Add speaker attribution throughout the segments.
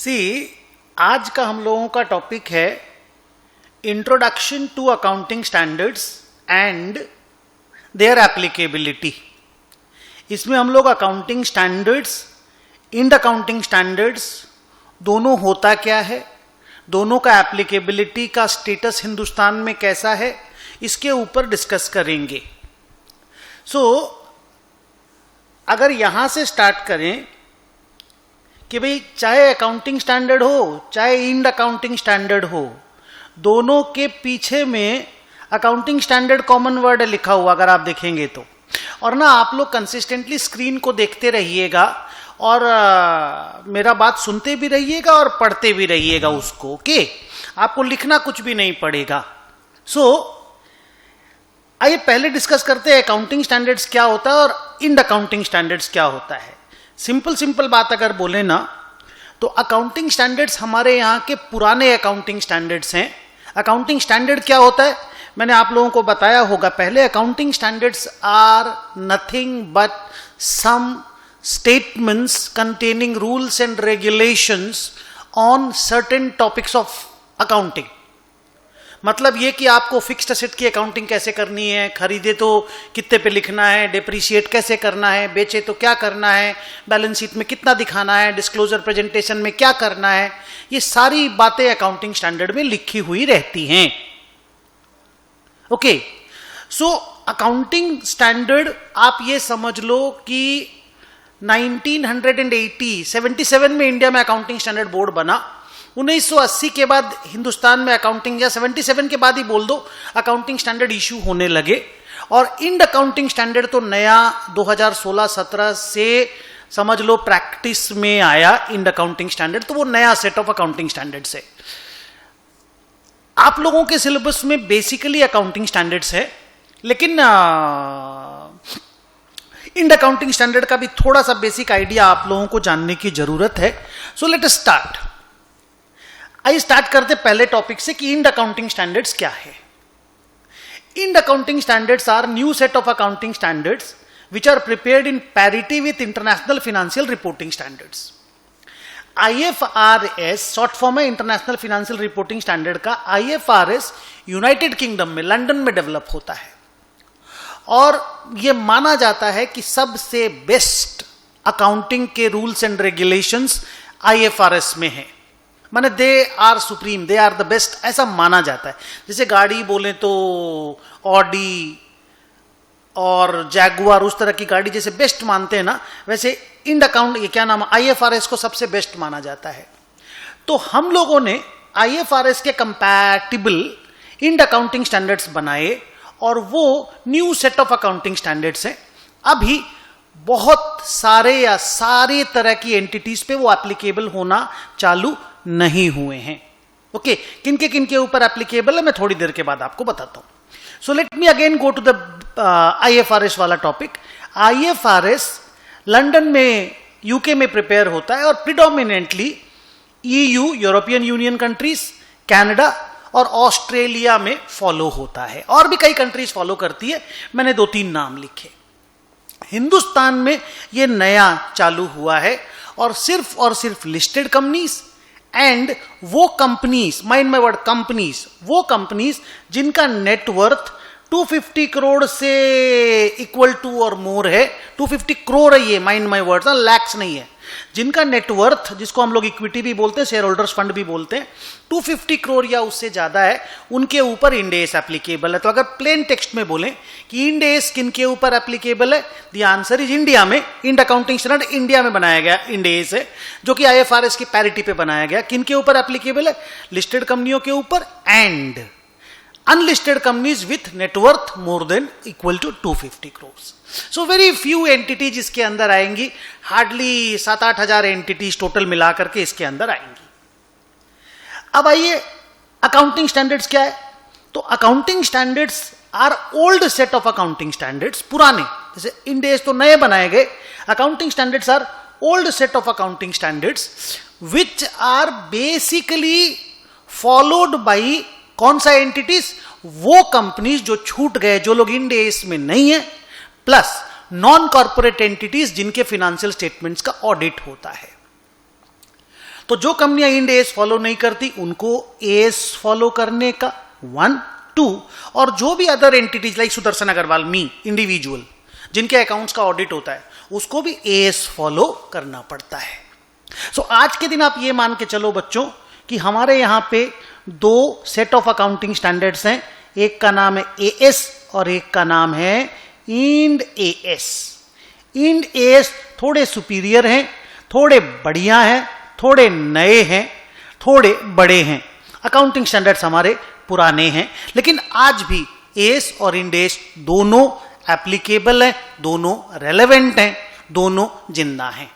Speaker 1: सी आज का हम लोगों का टॉपिक है introduction to accounting standards and their applicability. इसमें हम लोग accounting standards, Ind accounting standards दोनों होता क्या है, दोनों का एप्लीकेबिलिटी का स्टेटस हिंदुस्तान में कैसा है, इसके ऊपर डिस्कस करेंगे। अगर यहां से स्टार्ट करें कि भाई चाहे अकाउंटिंग स्टैंडर्ड हो चाहे इंड अकाउंटिंग स्टैंडर्ड हो, दोनों के पीछे में अकाउंटिंग स्टैंडर्ड कॉमन वर्ड लिखा हुआ अगर आप देखेंगे तो। और ना आप लोग कंसिस्टेंटली स्क्रीन को देखते रहिएगा और मेरा बात सुनते भी रहिएगा और पढ़ते भी रहिएगा उसको। ओके, आपको लिखना कुछ भी नहीं पड़ेगा। आइए पहले डिस्कस करते हैं अकाउंटिंग स्टैंडर्ड्स क्या होता है और इंड अकाउंटिंग स्टैंडर्ड्स क्या होता है। सिंपल बात अगर बोले ना तो अकाउंटिंग स्टैंडर्ड्स हमारे यहां के पुराने अकाउंटिंग स्टैंडर्ड्स हैं। अकाउंटिंग स्टैंडर्ड क्या होता है मैंने आप लोगों को बताया होगा पहले। Accounting standards are nothing but some statements containing rules and regulations on certain topics of accounting. मतलब ये कि आपको फिक्स्ड एसेट की अकाउंटिंग कैसे करनी है, खरीदे तो कितने पे लिखना है, डिप्रिशिएट कैसे करना है, बेचे तो क्या करना है, बैलेंस शीट में कितना दिखाना है, डिस्क्लोजर प्रेजेंटेशन में क्या करना है, ये सारी बातें अकाउंटिंग स्टैंडर्ड में लिखी हुई रहती हैं। ओके, अकाउंटिंग स्टैंडर्ड आप ये समझ लो कि 1977 में इंडिया में अकाउंटिंग स्टैंडर्ड बोर्ड बना। 1980 के बाद हिंदुस्तान में अकाउंटिंग, या 77 के बाद ही बोल दो, अकाउंटिंग स्टैंडर्ड इशू होने लगे। और इंड अकाउंटिंग स्टैंडर्ड तो नया 2016-17 से समझ लो प्रैक्टिस में आया इंड अकाउंटिंग स्टैंडर्ड। तो वो नया सेट ऑफ अकाउंटिंग स्टैंडर्ड्स है। आप लोगों के सिलेबस में बेसिकली अकाउंटिंग स्टैंडर्ड्स है, लेकिन इंड अकाउंटिंग स्टैंडर्ड का भी थोड़ा सा बेसिक आइडिया आप लोगों को जानने की जरूरत है। So let us start. आइए स्टार्ट करते पहले टॉपिक से कि इंड अकाउंटिंग स्टैंडर्ड्स क्या है। Ind accounting standards are new set of accounting standards which are prepared in parity with international financial reporting standards. IFRS short form है international financial reporting standard का। IFRS United Kingdom में London में develop होता है और यह माना जाता है कि सबसे बेस्ट अकाउंटिंग के रूल्स एंड रेगुलेशंस IFRS में है। माने they are supreme, they are the best, ऐसा माना जाता है। जैसे गाड़ी बोले तो ऑडी और जैगुआर, उस तरह की गाड़ी जैसे बेस्ट मानते हैं ना, वैसे इंड अकाउंट ये क्या नाम है IFRS को सबसे बेस्ट माना जाता है। तो हम लोगों ने IFRS के कंपैटिबल इंड अकाउंटिंग स्टैंडर्ड्स बनाए और वो new set of accounting standards हैं। अभी बहुत सारे या सारे तरह की एंटिटीज पे वो एप्लीकेबल होना चालू नहीं हुए हैं। ओके, किनके किनके ऊपर एप्लीकेबल है मैं थोड़ी देर के बाद आपको बताता हूं। So let me again go to the IFRS वाला टॉपिक। IFRS लंदन में यूके में प्रिपेयर होता है और predominantly EU European Union countries, Canada और ऑस्ट्रेलिया में फॉलो होता है। और भी कई कंट्रीज फॉलो करती है, मैंने 2-3 नाम लिखे। हिंदुस्तान में यह नया चालू हुआ है और सिर्फ लिस्टेड कंपनीज एंड वो companies, mind my word companies, वो कंपनीज जिनका नेटवर्थ 250 करोड़ से इक्वल टू और मोर है। 250 करोड़ है ये, माइंड माय वर्ड, लैक्स नहीं है। जिनका नेटवर्थ, जिसको हम लोग इक्विटी भी बोलते हैं, शेयर होल्डर्स फंड भी बोलते हैं, 250 करोड़ या उससे ज्यादा है, उनके ऊपर इंड एस एप्लीकेबल है। तो अगर प्लेन टेक्स्ट में बोलें कि इंड एस किन के ऊपर एप्लीकेबल है, द आंसर इज इंडिया में। इंड अकाउंटिंग स्टैंडर्ड इंडिया में बनाया गया इंड एस है, जो कि IFRS की पैरिटी पे बनाया गया। किन के ऊपर एप्लीकेबल है? लिस्टेड कंपनियों के ऊपर and unlisted companies with net worth more than equal to 250 crore. So very few entity जिसके अंदर आएंगी, हार्डली 7-8 हजार एंटिटीज टोटल मिलाकर के इसके अंदर आएंगी। अब आइए अकाउंटिंग स्टैंडर्ड्स क्या है। तो accounting standards are old set of accounting standards, पुराने, जैसे इंड एस तो नए बनाए गए। Accounting standards are old set of accounting standards which are basically followed by कौन सा एंटिटीज? वो कंपनीज जो छूट गए, जो लोग इंड एस में नहीं है, प्लस नॉन कॉर्पोरेट एंटिटीज जिनके फाइनेंशियल स्टेटमेंट्स का ऑडिट होता है। तो जो कंपनियां इंड एस फॉलो नहीं करती उनको एस फॉलो करने का 1, 2, और जो भी other entities like Sudarshan Agarwal मी इंडिविजुअल जिनके अकाउंट्स का ऑडिट होता है उसको भी एस फॉलो करना पड़ता है। सो आज के दिन आप ये मान के चलो बच्चों कि हमारे यहां पे 2 सेट ऑफ अकाउंटिंग स्टैंडर्ड्स हैं, एक का नाम है एएस और एक का नाम है इंड एएस। इंड एएस थोड़े सुपीरियर हैं, थोड़े बढ़िया हैं, थोड़े नए हैं, थोड़े बड़े हैं। अकाउंटिंग स्टैंडर्ड्स हमारे पुराने हैं, लेकिन आज भी एएस और इंड एएस दोनों एप्लीकेबल हैं, दोनों रेलेवेंट हैं, दोनों जिंदा हैं।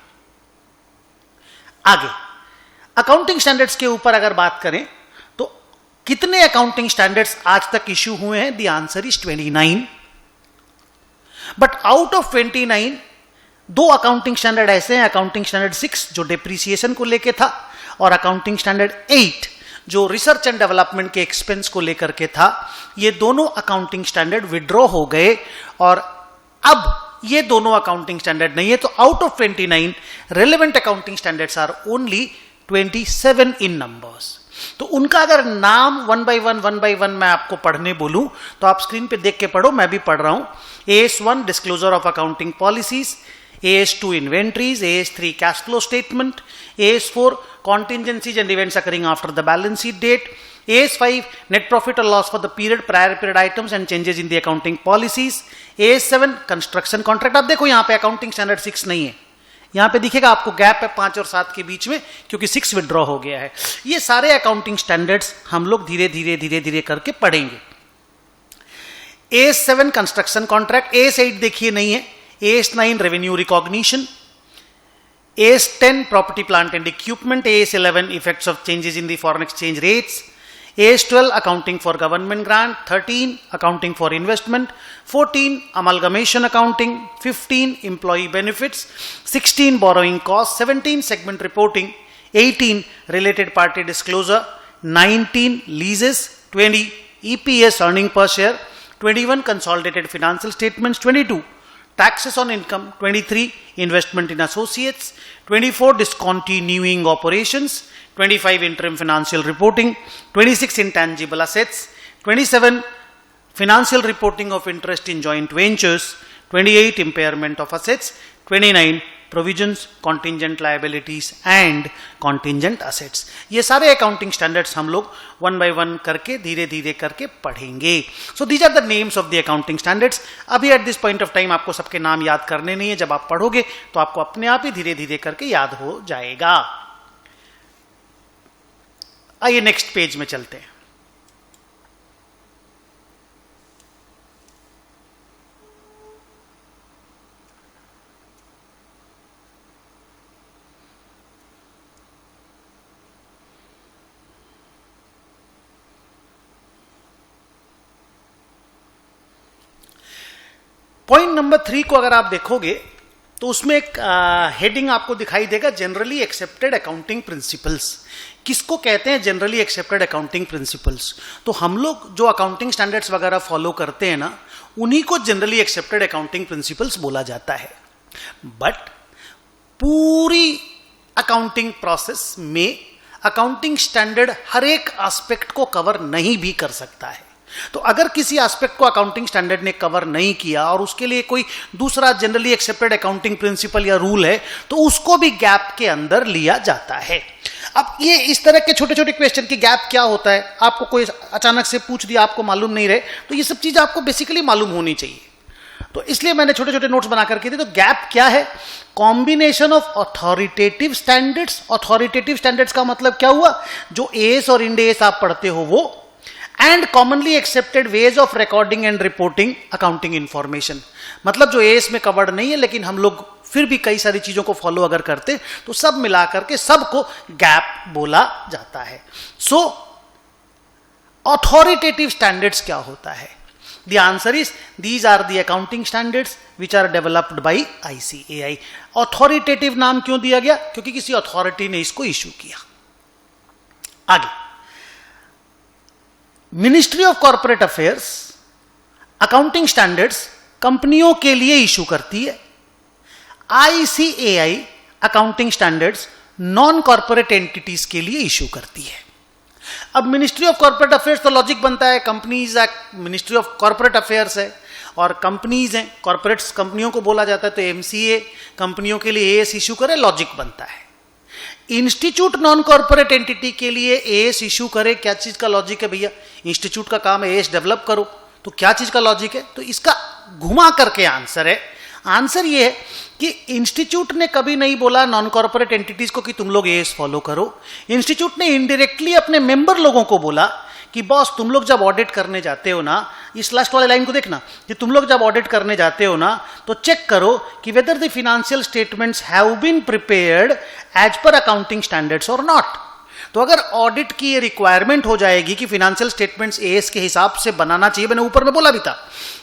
Speaker 1: आगे अकाउंटिंग स्टैंडर्ड्स के ऊपर अगर बात करें तो कितने अकाउंटिंग स्टैंडर्ड्स आज तक इश्यू हुए हैं? The answer is 29। But out of 29 2 accounting standard ऐसे हैं, अकाउंटिंग स्टैंडर्ड 6 जो डेप्रिसिएशन को लेके था और अकाउंटिंग स्टैंडर्ड 8 जो रिसर्च एंड डेवलपमेंट के एक्सपेंस को लेकर के था। ये दोनों अकाउंटिंग स्टैंडर्ड विड्रॉ हो गए और अब ये दोनों अकाउंटिंग स्टैंडर्ड नहीं है। तो out of 29 relevant accounting standards are only 27 in numbers. तो उनका अगर नाम 1 by 1 मैं आपको पढ़ने बोलूं तो आप स्क्रीन पे देख के पढ़ो, मैं भी पढ़ रहा हूं। AS1 disclosure of accounting policies, AS2 inventories, AS3 cash flow statement, AS4 contingencies and events occurring after the balance sheet date, AS5 net profit or loss for the period, prior period items and changes in the accounting policies, AS7 construction contract. अब देखो यहाँ पे accounting standard 6 नहीं है, यहां पे दिखेगा आपको गैप है 5 और 7 के बीच में क्योंकि 6 विड्रॉ हो गया है। ये सारे अकाउंटिंग स्टैंडर्ड्स हम लोग धीरे धीरे करके पढ़ेंगे। AS7 कंस्ट्रक्शन कॉन्ट्रैक्ट, AS8 देखिए नहीं है, AS9 revenue recognition, AS10 property plant and equipment, AS11 effects of changes in the foreign exchange rates, AS12 accounting for government grant, 13 accounting for investment, 14 amalgamation accounting, 15 employee benefits, 16 borrowing costs, 17 segment reporting, 18 related party disclosure, 19 leases, 20 EPS earning per share, 21 consolidated financial statements, 22 taxes on income, 23 investment in associates, 24 discontinuing operations, 25 interim financial reporting, 26 intangible assets, 27 financial reporting of interest in joint ventures, 28 impairment of assets, 29 provisions, contingent liabilities and contingent assets। ये सारे accounting standards हम लोग 1 by 1 करके धीरे करके पढ़ेंगे। So these are the names of the accounting standards। अभी at this point of time आपको सबके नाम याद करने नहीं है, जब आप पढ़ोगे तो आपको अपने आप ही धीरे करके याद हो जाएगा। आइए नेक्स्ट पेज में चलते हैं। पॉइंट नंबर 3 को अगर आप देखोगे तो उसमें एक हेडिंग आपको दिखाई देगा, जनरली एक्सेप्टेड अकाउंटिंग प्रिंसिपल्स। किसको कहते हैं जनरली एक्सेप्टेड अकाउंटिंग प्रिंसिपल्स? तो हम लोग जो अकाउंटिंग स्टैंडर्ड्स वगैरह फॉलो करते हैं ना, उन्हीं को जनरली एक्सेप्टेड अकाउंटिंग प्रिंसिपल्स बोला जाता है। बट पूरी अकाउंटिंग प्रोसेस में अकाउंटिंग स्टैंडर्ड हर एक एस्पेक्ट को कवर नहीं भी कर सकता है। तो अगर किसी एस्पेक्ट को अकाउंटिंग स्टैंडर्ड ने कवर नहीं किया और उसके लिए कोई दूसरा जनरली एक्सेप्टेड अकाउंटिंग प्रिंसिपल या रूल है तो उसको भी गैप के अंदर लिया जाता है। अब ये इस तरह के छोटे छोटे क्वेश्चन की गैप क्या होता है, आपको कोई अचानक से पूछ दिया, आपको मालूम नहीं रहे, तो ये सब चीज आपको बेसिकली मालूम होनी चाहिए। तो इसलिए मैंने छोटे छोटे नोट्स बना करके दिए। तो गैप क्या है? Combination of authoritative standards. Authoritative standards का मतलब क्या हुआ? जो एएस और इंड एएस आप पढ़ते हो वो, and commonly accepted ways of recording and reporting accounting information. मतलब जो एएस में कवर्ड नहीं है लेकिन हम लोग फिर भी कई सारी चीजों को फॉलो अगर करते तो सब मिलाकर के सबको गैप बोला जाता है। सो अथॉरिटेटिव स्टैंडर्ड्स क्या होता है? The answer is these are the accounting standards which are developed by ICAI। Authoritative नाम क्यों दिया गया? क्योंकि किसी अथॉरिटी ने इसको इश्यू किया। आगे, ministry of corporate affairs accounting standards कंपनियों के लिए इशू करती है। ICAI accounting standards non corporate entities के लिए इश्यू करती है। अब मिनिस्ट्री ऑफ कॉर्पोरेट अफेयर्स तो लॉजिक बनता है, companies act ministry of corporate affairs है और कंपनीज हैं, कॉर्पोरेट्स कंपनियों को बोला जाता है, तो एमसीए कंपनियों के लिए एएस इशू करे, लॉजिक बनता है। इंस्टीट्यूट नॉन कॉर्पोरेट एंटिटी के लिए एएस इशू करे, क्या चीज का लॉजिक है भैया? इंस्टीट्यूट का काम है एएस डेवलप करो, तो क्या चीज का लॉजिक है? तो इसका घुमा करके आंसर है, आंसर ये है कि इंस्टीट्यूट ने कभी नहीं बोला नॉन कॉर्पोरेट एंटिटीज को कि तुम लोग एएस फॉलो करो। इंस्टीट्यूट ने इनडायरेक्टली अपने मेंबर लोगों को बोला कि बॉस तुम लोग जब ऑडिट करने जाते हो ना, इस लास्ट वाले लाइन को देखना, कि तुम लोग जब ऑडिट करने जाते हो ना तो चेक करो कि whether the financial statements have been prepared as per accounting standards और नॉट। तो अगर ऑडिट की ये रिक्वायरमेंट हो जाएगी कि फाइनेंशियल स्टेटमेंट्स एएस के हिसाब से बनाना चाहिए, मैंने ऊपर में बोला भी था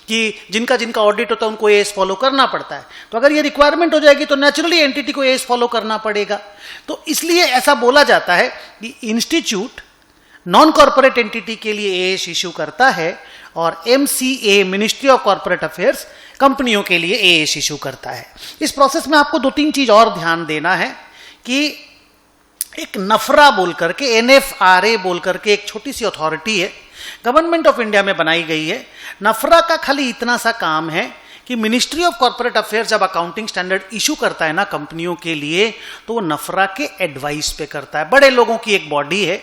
Speaker 1: कि जिनका जिनका ऑडिट होता है उनको एएस फॉलो करना पड़ता है, तो अगर ये रिक्वायरमेंट हो जाएगी तो नेचुरली एंटिटी को एएस फॉलो करना पड़ेगा। तो इसलिए ऐसा बोला जाता है कि इंस्टीट्यूट नॉन कॉर्पोरेट एंटिटी के लिए एएस इशू करता है और MCA ministry of corporate affairs कंपनियों के लिए एएस इशू करता है। इस प्रोसेस में आपको 2-3 चीज और ध्यान देना है कि एक नफरा बोल करके, एनएफआरए बोल करके एक छोटी सी अथॉरिटी है, गवर्नमेंट ऑफ इंडिया में बनाई गई है। नफरा का खाली इतना सा काम है कि मिनिस्ट्री ऑफ कॉर्पोरेट अफेयर्स जब अकाउंटिंग स्टैंडर्ड इशू करता है ना कंपनियों के लिए, तो वो नफरा के एडवाइस पे करता है। बड़े लोगों की एक बॉडी है,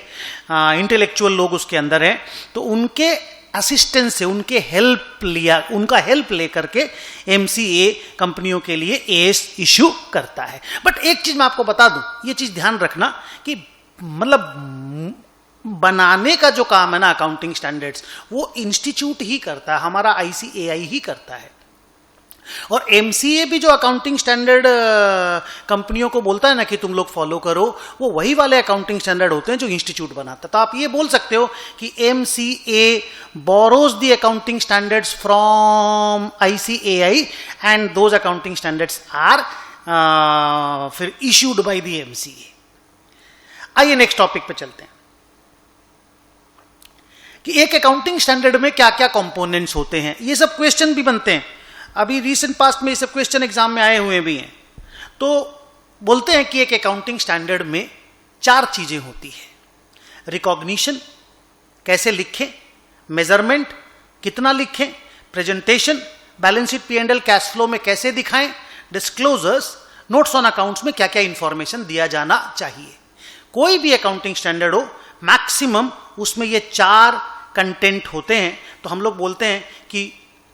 Speaker 1: इंटेलेक्चुअल लोग उसके अंदर हैं, तो उनके असिस्टेंस से उनका हेल्प लेकर के एमसीए कंपनियों के लिए एएस इशू करता है। बट एक चीज मैं आपको बता दूं, ये चीज ध्यान रखना कि मतलब बनाने का जो काम है ना अकाउंटिंग स्टैंडर्ड्स, वो इंस्टीट्यूट ही करता है, हमारा आईसीएआई ही करता है। और एमसीए भी जो अकाउंटिंग स्टैंडर्ड कंपनियों को बोलता है ना कि तुम लोग फॉलो करो, वो वही वाले अकाउंटिंग स्टैंडर्ड होते हैं जो इंस्टीट्यूट बनाता है। तो आप ये बोल सकते हो कि MCA borrows the accounting standards from ICAI and those accounting standards are फिर इश्यूड बाय द एमसीए। आइए नेक्स्ट टॉपिक पे चलते हैं कि एक अकाउंटिंग स्टैंडर्ड में क्या क्या कंपोनेंट्स होते हैं। ये सब क्वेश्चन भी बनते हैं, अभी रिसेंट पास्ट में ये सब क्वेश्चन एग्जाम में आए हुए भी हैं। तो बोलते हैं कि एक अकाउंटिंग स्टैंडर्ड में 4 चीजें होती है। रिकॉग्निशन, कैसे लिखें, मेजरमेंट, कितना लिखें, presentation, balance sheet P and L cash flow में कैसे दिखाएं, डिस्क्लोजर्स, नोट्स ऑन अकाउंट्स में क्या क्या इंफॉर्मेशन दिया जाना चाहिए। कोई भी अकाउंटिंग स्टैंडर्ड हो, मैक्सिमम उसमें ये 4 कंटेंट होते हैं। तो हम लोग बोलते हैं कि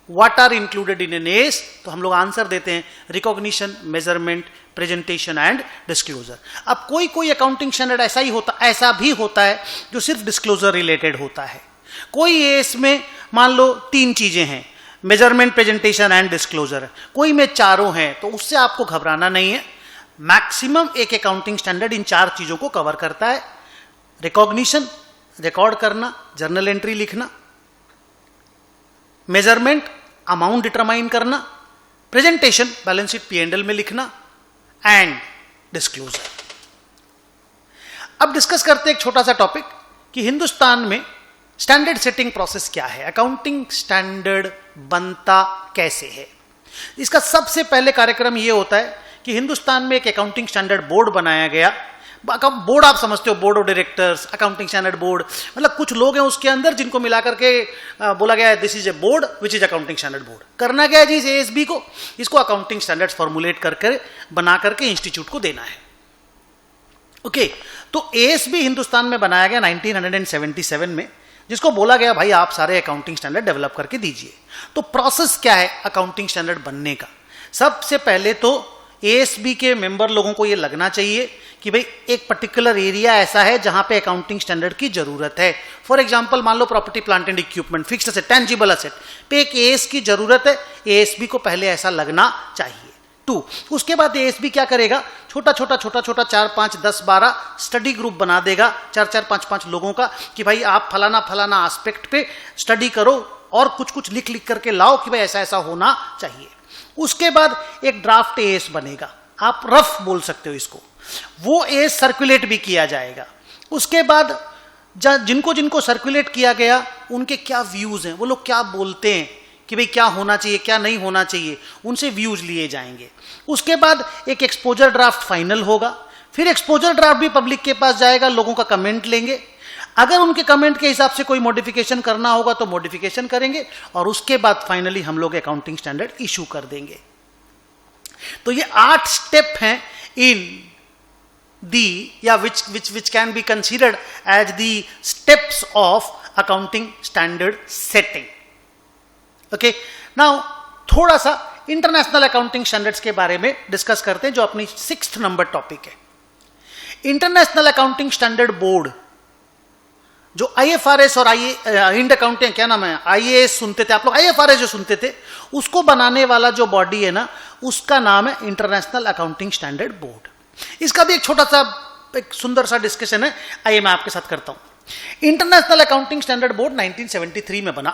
Speaker 1: what are included in Ind AS, तो हम लोग आंसर देते हैं recognition, measurement, presentation and disclosure. अब कोई कोई अकाउंटिंग स्टैंडर्ड ऐसा भी होता है जो सिर्फ डिस्क्लोजर रिलेटेड होता है। कोई एएस में मान लो 3 चीजें हैं, मेजरमेंट, प्रेजेंटेशन एंड डिस्क्लोजर, कोई में 4 हैं, तो उससे आपको घबराना नहीं है। मैक्सिमम एक अकाउंटिंग स्टैंडर्ड इन 4 चीजों को कवर करता है। रिकॉग्निशन, रिकॉर्ड करना, जर्नल एंट्री लिखना, मेजरमेंट, अमाउंट डिटरमाइन करना, प्रेजेंटेशन, बैलेंस शीट पी&एल में लिखना एंड डिस्क्लोजर। अब डिस्कस करते हैं एक छोटा सा टॉपिक कि हिंदुस्तान में स्टैंडर्ड सेटिंग प्रोसेस क्या है, अकाउंटिंग स्टैंडर्ड बनता कैसे है। इसका सबसे पहले कार्यक्रम यह होता है कि हिंदुस्तान में एक अकाउंटिंग स्टैंडर्ड बोर्ड बनाया गया। बोर्ड आप समझते हो, board of directors, accounting standard board, मतलब कुछ लोग हैं उसके अंदर जिनको मिला करके बोला गया है this is a board which is accounting standard board. करना क्या है जी, इस एएसबी को, इसको अकाउंटिंग स्टैंडर्ड्स फॉर्मुलेट करके बना करके इंस्टीट्यूट को देना है। ओके, तो एएसबी हिंदुस्तान में बनाया गया 1977 में, जिसको बोला गया भाई आप सारे अकाउंटिंग स्टैंडर्ड डेवलप करके दीजिए। तो प्रोसेस क्या है अकाउंटिंग स्टैंडर्ड बनने का? सबसे पहले तो एएसबी के मेंबर लोगों को यह लगना चाहिए कि भाई एक पर्टिकुलर एरिया ऐसा है जहां पे अकाउंटिंग स्टैंडर्ड की जरूरत है। फॉर एग्जांपल मान लो property, plant and equipment, fixed asset, tangible asset पे एक एएस की जरूरत है, एएसबी को पहले ऐसा लगना चाहिए। 2, उसके बाद एएसबी क्या करेगा, छोटा छोटा 4, 5, 10, 12 स्टडी ग्रुप बना देगा 4, 5 लोगों का कि भाई आप फलाना फलाना एस्पेक्ट पे स्टडी करो और कुछ लिख करके लाओ कि भाई ऐसा ऐसा होना चाहिए। उसके बाद एक ड्राफ्ट एएस बनेगा, आप रफ बोल सकते हो इसको, वो एएस सर्कुलेट भी किया जाएगा। उसके बाद जिनको जिनको सर्कुलेट किया गया उनके क्या व्यूज हैं, वो लोग क्या बोलते हैं कि भाई क्या होना चाहिए क्या नहीं होना चाहिए, उनसे व्यूज लिए जाएंगे। उसके बाद एक एक्सपोजर ड्राफ्ट फाइनल होगा, फिर एक्सपोजर ड्राफ्ट भी पब्लिक के पास जाएगा, लोगों का कमेंट लेंगे, अगर उनके कमेंट के हिसाब से कोई मॉडिफिकेशन करना होगा तो मॉडिफिकेशन करेंगे, और उसके बाद फाइनली हम लोग अकाउंटिंग स्टैंडर्ड इशू कर देंगे। तो ये 8 स्टेप हैं इन दी, या which can be considered as the steps of accounting standard setting. Okay, now थोड़ा सा इंटरनेशनल अकाउंटिंग स्टैंडर्ड्स के बारे में डिस्कस करते हैं, जो अपनी 6th नंबर टॉपिक है। इंटरनेशनल अकाउंटिंग स्टैंडर्ड बोर्ड, जो IFRS और इंड अकाउंटिंग, क्या नाम है, IAS सुनते थे आप लोग, IFRS जो सुनते थे, उसको बनाने वाला जो बॉडी है ना, उसका नाम है इंटरनेशनल अकाउंटिंग स्टैंडर्ड बोर्ड। इसका भी एक छोटा सा, एक सुंदर सा डिस्कशन है, आइए मैं आपके साथ करता हूं। इंटरनेशनल अकाउंटिंग स्टैंडर्ड बोर्ड 1973 में बना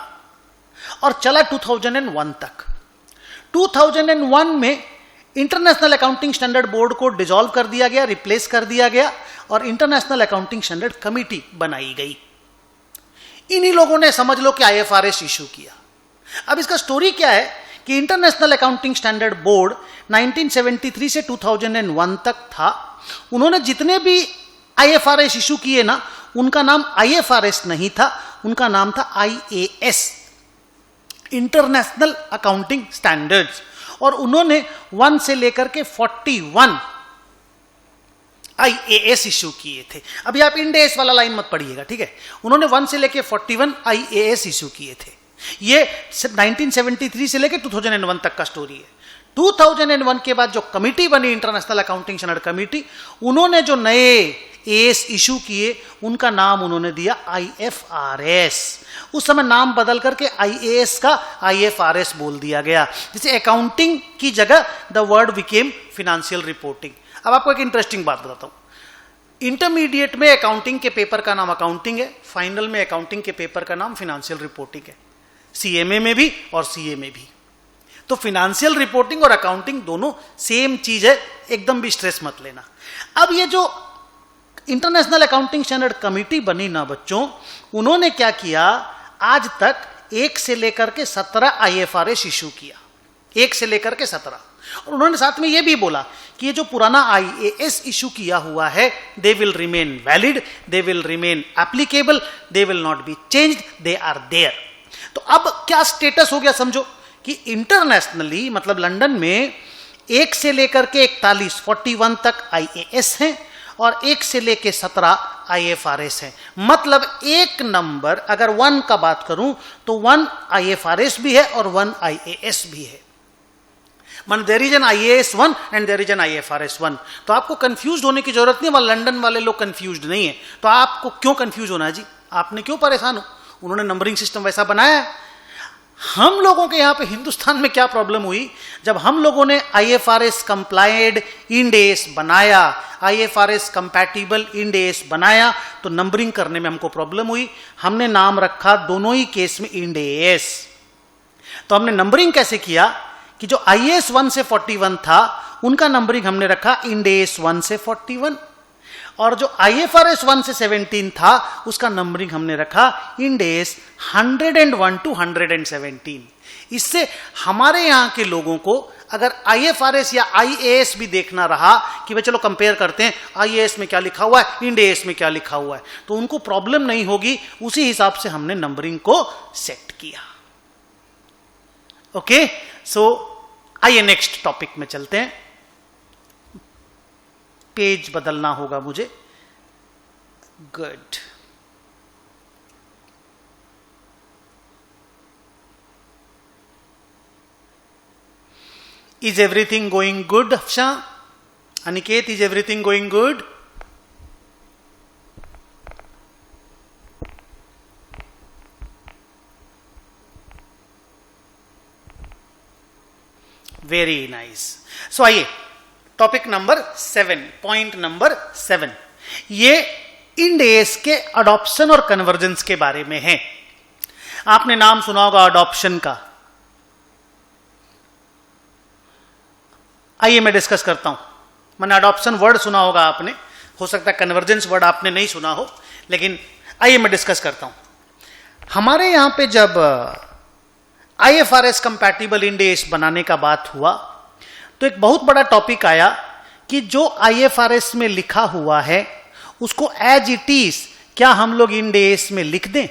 Speaker 1: और चला 2001 तक। 2001 में इंटरनेशनल अकाउंटिंग स्टैंडर्ड बोर्ड को डिसॉल्व कर दिया गया, रिप्लेस कर दिया गया, और इंटरनेशनल अकाउंटिंग स्टैंडर्ड कमिटी बनाई गई। इन्हीं लोगों ने समझ लो कि IFRS इशू किया। अब इसका स्टोरी क्या है कि इंटरनेशनल अकाउंटिंग स्टैंडर्ड बोर्ड 1973 से 2001 तक था। उन्होंने जितने भी IFRS इशू किए ना, उनका नाम IFRS नहीं था, उनका नाम था IAS, इंटरनेशनल अकाउंटिंग स्टैंडर्ड्स। और उन्होंने 1 से लेकर के 41 IAS इशू किए थे। अभी आप इंड एस वाला लाइन मत पढ़िएगा, ठीक है। उन्होंने 1 से लेकर 41 IAS इशू किए थे। ये 1973 से लेकर 2001 तक का स्टोरी है। 2001 के बाद जो कमिटी बनी, इंटरनेशनल अकाउंटिंग स्टैंडर्ड कमिटी, उन्होंने जो नए एस इशू किए, उनका नाम उन्होंने दिया IFRS। उस समय नाम बदल करके IAS का IFRS बोल दिया गया। जैसे अकाउंटिंग की जगह the word became financial reporting. अब आपको एक इंटरेस्टिंग बात बताता हूं। इंटरमीडिएट में अकाउंटिंग के पेपर का नाम अकाउंटिंग है, फाइनल में अकाउंटिंग के पेपर का नाम फिनेंशियल रिपोर्टिंग है, CMA में भी और CA में भी। तो फिनेंशियल रिपोर्टिंग और अकाउंटिंग दोनों सेम चीज है, एकदम भी स्ट्रेस मत लेना। अब ये जो इंटरनेशनल अकाउंटिंग स्टैंडर्ड कमिटी बनी ना बच्चों, उन्होंने क्या किया, आज तक 1 से लेकर के 17 IFRS इशू किया, 1 से लेकर के 17। और उन्होंने साथ में यह भी बोला कि ये जो पुराना IAS इशू किया हुआ है, they will remain valid, they will remain applicable, they will not be changed, they are there. तो अब क्या स्टेटस हो गया समझो कि इंटरनेशनली, मतलब लंदन में 1 से लेकर के 41 तक IAS हैं और 1 से लेकर 17 IFRS हैं। मतलब एक नंबर, अगर 1 का बात करूं तो 1 IFRS भी है और 1 IAS भी है। मान there is an IAS 1 and there is an IFRS 1। तो आपको कंफ्यूज होने की जरूरत नहीं, वहां लंदन वाले लोग कंफ्यूज नहीं है। तो आपको क्यों कंफ्यूज होना है जी, आपने क्यों परेशान हो, उन्होंने नंबरिंग सिस्टम वैसा बनाया है। हम लोगों के यहां पे हिंदुस्तान में क्या प्रॉब्लम हुई, जब हम लोगों ने IFRS कंप्लाइड इंड एस बनाया, IFRS कंपैटिबल इंड एस बनाया, तो नंबरिंग करने में हमको प्रॉब्लम हुई। हमने नाम रखा दोनों ही केस में इंड एस। तो हमने नंबरिंग कैसे किया कि जो IAS 1 से 41 था, उनका नंबरिंग हमने रखा इंड एस 1 से 41, और जो IFRS 1 से 17 था, उसका नंबरिंग हमने रखा इंड एस 101 to 117। इससे हमारे यहां के लोगों को अगर IFRS या IAS भी देखना रहा कि भाई चलो कंपेयर करते हैं, IAS में क्या लिखा हुआ है, इंड एस में क्या लिखा हुआ है, तो उनको प्रॉब्लम नहीं होगी। उसी हिसाब से हमने नंबरिंग को सेट किया। ओके, सो आइए नेक्स्ट टॉपिक में चलते हैं। पेज बदलना होगा मुझे। Good, is everything going good? Afsha, Aniket, is everything going good? Very nice. So आइए टॉपिक नंबर 7, पॉइंट नंबर 7, ये इंड एस के अडॉप्शन और कन्वर्जेंस के बारे में है। आपने नाम सुना होगा अडॉप्शन का। आइए मैं डिस्कस करता हूं। मैंने अडॉप्शन वर्ड सुना होगा आपने, हो सकता है कन्वर्जेंस वर्ड आपने नहीं सुना हो, लेकिन आइए मैं डिस्कस करता हूं। हमारे यहां पे जब IFRS कंपैटिबल इंड एस बनाने का बात हुआ, तो एक बहुत बड़ा टॉपिक आया कि जो IFRS में लिखा हुआ है उसको एज इट इज क्या हम लोग इंड एस में लिख दें?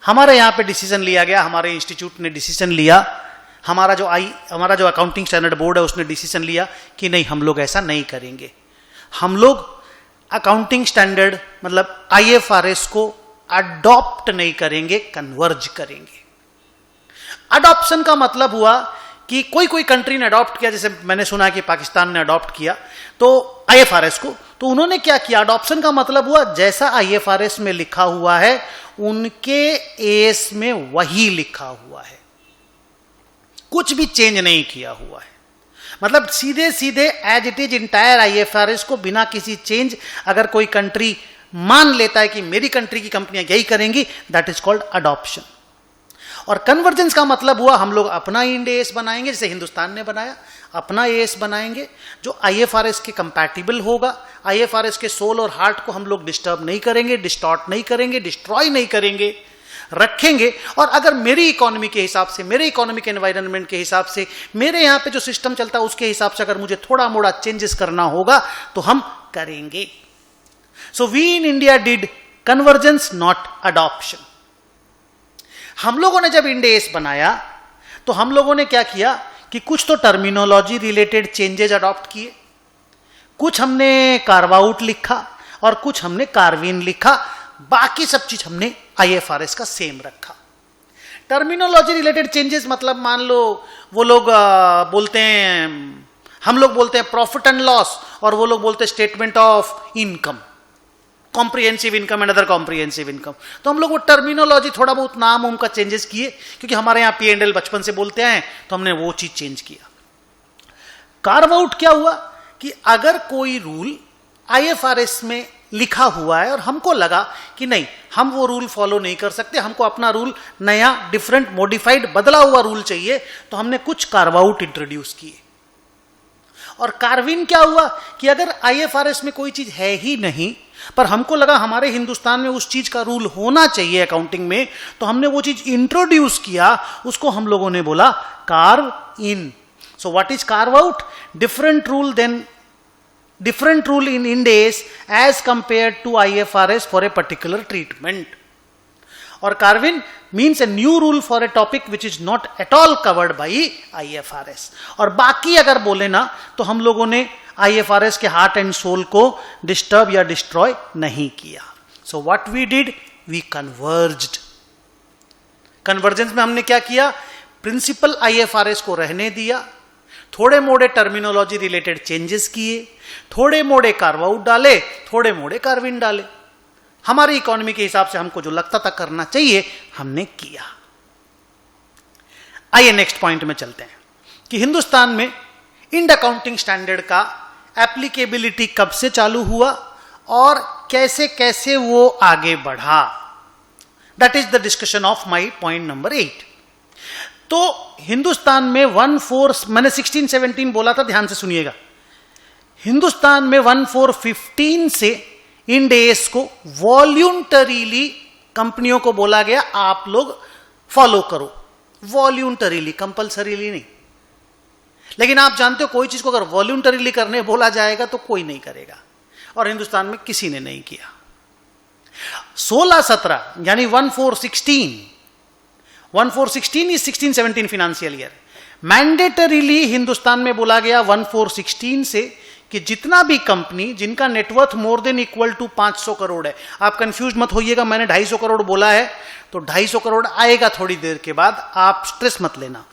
Speaker 1: हमारे यहां पे डिसीजन लिया गया, हमारे इंस्टीट्यूट ने डिसीजन लिया, हमारा जो अकाउंटिंग स्टैंडर्ड बोर्ड है उसने डिसीजन लिया कि नहीं, हम लोग ऐसा नहीं करेंगे। हम लोग अकाउंटिंग स्टैंडर्ड मतलब IFRS को अडॉप्ट नहीं करेंगे, कन्वर्ज करेंगे। अडॉप्शन का मतलब हुआ कि कोई कंट्री ने अडॉप्ट किया, जैसे मैंने सुना कि पाकिस्तान ने अडॉप्ट किया तो IFRS को, तो उन्होंने क्या किया, अडॉप्शन का मतलब हुआ जैसा IFRS में लिखा हुआ है उनके एस में वही लिखा हुआ है, कुछ भी चेंज नहीं किया हुआ है। मतलब सीधे सीधे as it is entire IFRS को बिना किसी चेंज अगर कोई कंट्री मान लेता है कि मेरी कंट्री की कंपनियां यही करेंगी, दैट इज कॉल्ड अडॉप्शन। और कन्वर्जेंस का मतलब हुआ हम लोग अपना इंड एस बनाएंगे, जैसे हिंदुस्तान ने बनाया, अपना एस बनाएंगे जो IFRS के कंपैटिबल होगा। IFRS के सोल और हार्ट को हम लोग डिस्टर्ब नहीं करेंगे, डिस्टॉर्ट नहीं करेंगे, डिस्ट्रॉय नहीं करेंगे, रखेंगे। और अगर मेरी इकोनॉमी के हिसाब से, मेरे इकोनॉमिक एनवायरनमेंट के हिसाब से, मेरे यहां पे जो सिस्टम चलता है उसके हिसाब से अगर मुझे थोड़ा मोड़ा चेंजेस करना होगा तो हम करेंगे। So we in India did convergence not adoption. हम लोगों ने जब इंड एस बनाया तो हम लोगों ने क्या किया कि कुछ तो टर्मिनोलॉजी रिलेटेड चेंजेस अडॉप्ट किए, कुछ हमने कार्व आउट लिखा और कुछ हमने कार्विन लिखा, बाकी सब चीज हमने IFRS का सेम रखा। टर्मिनोलॉजी रिलेटेड चेंजेस मतलब मान लो वो लोग बोलते हैं, हम लोग बोलते हैं प्रॉफिट एंड लॉस और वो लोग बोलते हैं statement of income, comprehensive income and other comprehensive income. तो हम लोग वो टर्मिनोलॉजी थोड़ा बहुत नाम उनका चेंजेस किए, क्योंकि हमारे यहाँ P&L बचपन से बोलते हैं तो हमने वो चीज चेंज किया। कार्व आउट क्या हुआ कि अगर कोई रूल IFRS में लिखा हुआ है और हमको लगा कि नहीं, हम वो रूल फॉलो नहीं कर सकते, हमको अपना रूल नया, डिफरेंट, मॉडिफाइड, बदला हुआ रूल चाहिए, तो हमने कुछ कार्व आउट इंट्रोड्यूस किए। और कार्विन क्या हुआ कि अगर IFRS में कोई चीज है ही नहीं पर हमको लगा हमारे हिंदुस्तान में उस चीज का रूल होना चाहिए अकाउंटिंग में, तो हमने वो चीज इंट्रोड्यूस किया, उसको हम लोगों ने बोला curve in. So what is carve out? Different rule in Ind AS as compared to IFRS for a particular treatment. और Carvin means a new rule for a topic which is not at all covered by IFRS. और बाकी अगर बोले ना तो हम लोगों ने IFRS के हार्ट एंड सोल को डिस्टर्ब या डिस्ट्रॉय नहीं किया। So what we did, we converged. Convergence में हमने क्या किया, प्रिंसिपल IFRS को रहने दिया, थोड़े मोड़े टर्मिनोलॉजी रिलेटेड चेंजेस किए, थोड़े मोड़े कार्व आउट डाले, थोड़े मोड़े कार्विन डाले, हमारी इकोनॉमी के हिसाब से हमको जो लगता था करना चाहिए हमने किया। आइए नेक्स्ट पॉइंट में चलते हैं कि हिंदुस्तान में इंड अकाउंटिंग स्टैंडर्ड का एप्लीकेबिलिटी कब से चालू हुआ और कैसे कैसे वो आगे बढ़ा। That is the discussion of my point number 8। तो हिंदुस्तान में 14, मैंने 16-17 बोला था, ध्यान से सुनिएगा। हिंदुस्तान में 1415 से इंड एस को वॉल्यूंटरीली कंपनियों को बोला गया आप लोग फॉलो करो, वॉल्यूंटरीली, कंपल्सरीली नहीं। लेकिन आप जानते हो कोई चीज को अगर वॉल्यूंटरीली करने बोला जाएगा तो कोई नहीं करेगा, और हिंदुस्तान में किसी ने नहीं किया। 16-17 यानी 1416 is 16-17 financial year. Mandatorily Hindustan में बोला गया 1416 से कि जितना भी कंपनी जिनका net worth more than equal to 500 crore है, आप कंफ्यूज मत होइएगा, मैंने 250 करोड़ बोला है तो 250 करोड़ आएगा थोड़ी देर के बाद, आप स्ट्रेस मत लेना।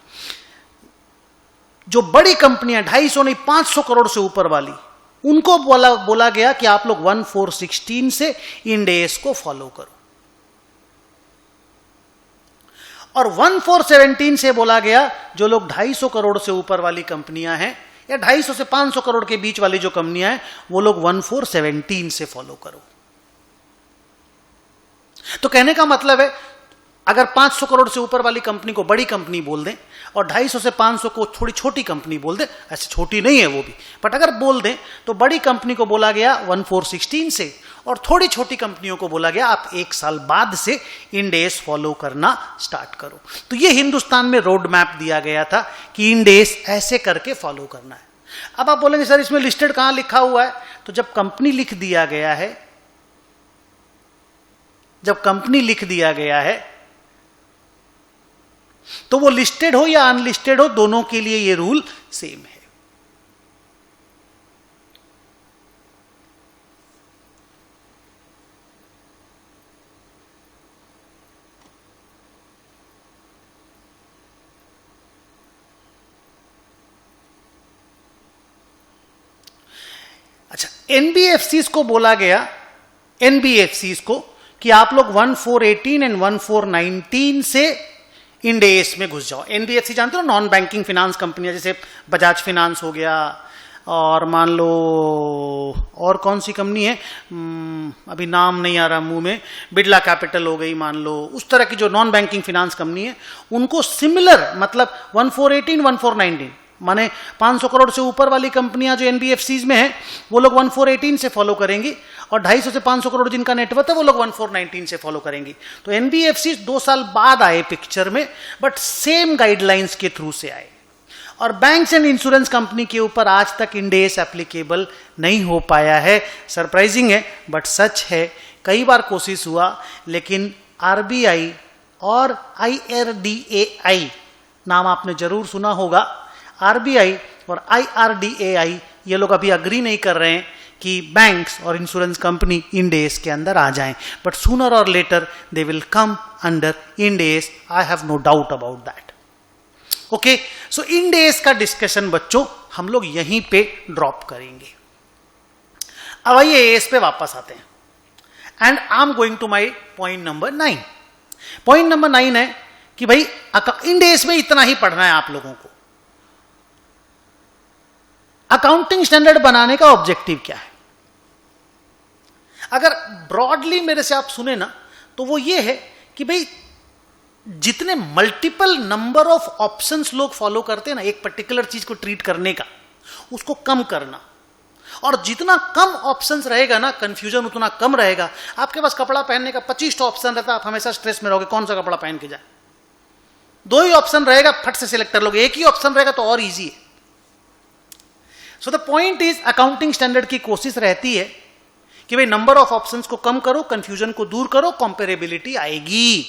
Speaker 1: जो बड़ी कंपनियां 250 नहीं 500 करोड़ से ऊपर वाली, उनको बोला गया कि आप लोग 1416 से इंड एस को फॉलो करो। और 1417 से बोला गया जो लोग 250 करोड़ से ऊपर वाली कंपनियां हैं या 250 से 500 करोड़ के बीच वाली जो कंपनियां हैं वो लोग 1417 से फॉलो करो। तो कहने का मतलब है अगर 500 करोड़ से ऊपर वाली कंपनी को बड़ी कंपनी बोल दें और 250 से 500 को थोड़ी छोटी कंपनी बोल दें, ऐसे छोटी नहीं है वो भी, बट अगर बोल दें तो बड़ी कंपनी को बोला गया 1416 से और थोड़ी छोटी कंपनियों को बोला गया आप 1 साल बाद से इंड एस फॉलो करना स्टार्ट करो। तो ये हिंदुस्तान में रोड मैप दिया गया था कि इंड एस ऐसे करके फॉलो करना है। अब आप बोलेंगे सर इसमें लिस्टेड कहां लिखा हुआ है, तो जब कंपनी लिख दिया गया है, जब कंपनी लिख दिया गया है तो वो लिस्टेड हो या अनलिस्टेड हो, दोनों के लिए ये रूल सेम है। अच्छा, एनबीएफसीज को बोला गया, एनबीएफसीज को, कि आप लोग 1418 एंड 1419 से इंड एएस में घुस जाओ। एनबीएफसी जानते हो, नॉन बैंकिंग फाइनेंस कंपनियां, जैसे बजाज फाइनेंस हो गया, और मान लो और कौन सी कंपनी है, अभी नाम नहीं आ रहा मुंह में, बिरला कैपिटल हो गई मान लो, उस तरह की जो नॉन बैंकिंग फाइनेंस कंपनी है, उनको सिमिलर मतलब 1418 1419 माने 500 करोड़ से ऊपर वाली कंपनियां जो एनबीएफसीज में है वो लोग 1418 से फॉलो करेंगी, और 250 से 500 करोड़ जिनका नेटवर्थ है वो लोग 1419 से फॉलो करेंगी। तो एनबीएफसीज 2 साल बाद आए पिक्चर में, बट सेम गाइडलाइंस के थ्रू से आए। और बैंक्स एंड इंश्योरेंस कंपनी के ऊपर आज तक इंड एएस एप्लीकेबल नहीं हो पाया है। सरप्राइजिंग है बट सच है, कई बार कोशिश हुआ, लेकिन आरबीआई और आईआरडीएआई, नाम आपने जरूर सुना होगा, आरबीआई और आईआरडीएआई, ये लोग अभी अग्री नहीं कर रहे हैं कि बैंक्स और इंश्योरेंस कंपनी इंड एएस के अंदर आ जाएं, बट सूनर और later they will come under Ind AS, I have no doubt about that. Okay, so Ind AS का डिस्कशन बच्चों हम लोग यहीं पे ड्रॉप करेंगे। अब आइए एएस पे वापस आते हैं, and I am going to my point number 9। Point number 9 है कि भाई इंड एएस में इतना ही पढ़ना है आप लोगों को। अकाउंटिंग स्टैंडर्ड बनाने का ऑब्जेक्टिव क्या है? अगर ब्रॉडली मेरे से आप सुने ना, तो वो ये है कि भाई जितने मल्टीपल नंबर ऑफ ऑप्शंस लोग फॉलो करते हैं ना एक पर्टिकुलर चीज को ट्रीट करने का, उसको कम करना, और जितना कम ऑप्शंस रहेगा ना, कंफ्यूजन उतना कम रहेगा। आपके पास कपड़ा पहनने का 25 ऑप्शन रहता है, आप हमेशा स्ट्रेस में रहोगे कौन सा कपड़ा पहन के जाए। 2 ही ऑप्शन रहेगा, फट से सिलेक्ट कर लोगे, एक ही ऑप्शन रहेगा तो और इजी है। So the point is, accounting standard की कोशिश रहती है कि भाई नंबर ऑफ ऑप्शंस को कम करो, कंफ्यूजन को दूर करो, कंपेरेबिलिटी आएगी।